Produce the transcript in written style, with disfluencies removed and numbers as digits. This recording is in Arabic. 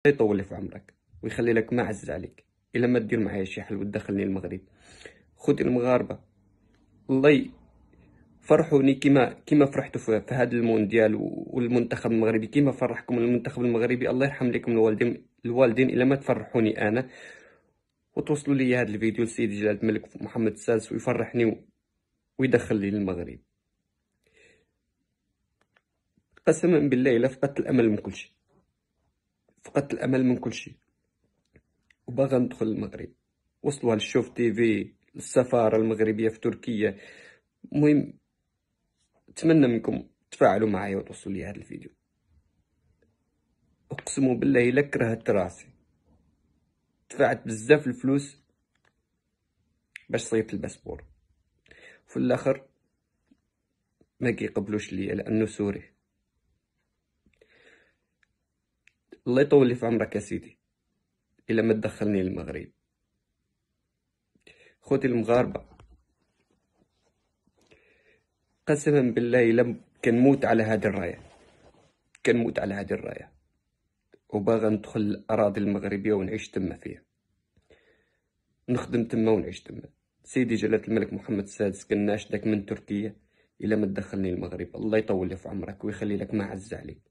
يطول لي في عمرك ويخلي لك ما عز عليك. الا ما دير معايا شي حل وتدخلني المغرب. خوتي المغاربه، الله فرحوني كيما فرحتوا في هذا المونديال والمنتخب المغربي، كيما فرحكم المنتخب المغربي. الله يرحم لكم الوالدين الا ما تفرحوني انا. وتوصلوا لي هذا الفيديو لسيدي جلالة الملك محمد السادس ويفرحني ويدخل لي المغرب. قسما بالله الا فقدت الامل من كل شيء، فقدت الامل من كل شيء، وباغا ندخل المغرب. وصلوها للشوف تيفي، السفارة المغربية في تركيا. المهم اتمنى منكم تفاعلوا معايا وتوصلوا لي هذا الفيديو. اقسم بالله الا كرهت راسي، دفعت بزاف الفلوس باش صيفط الباسبور، وفي الاخر ما كيقبلوش ليا لانه سوري. الله يطول لي في عمرك يا سيدي الا ما تدخلني للمغرب. خوتي المغاربه، قسما بالله الا كنموت على هذه الرايه، كنموت على هذه الرايه، وباغا ندخل الاراضي المغربيه ونعيش تما فيها، نخدم تما ونعيش تما. سيدي جلالة الملك محمد السادس كناشدك من تركيا الا ما تدخلني المغرب. الله يطول لي في عمرك ويخلي لك ما عز عليك.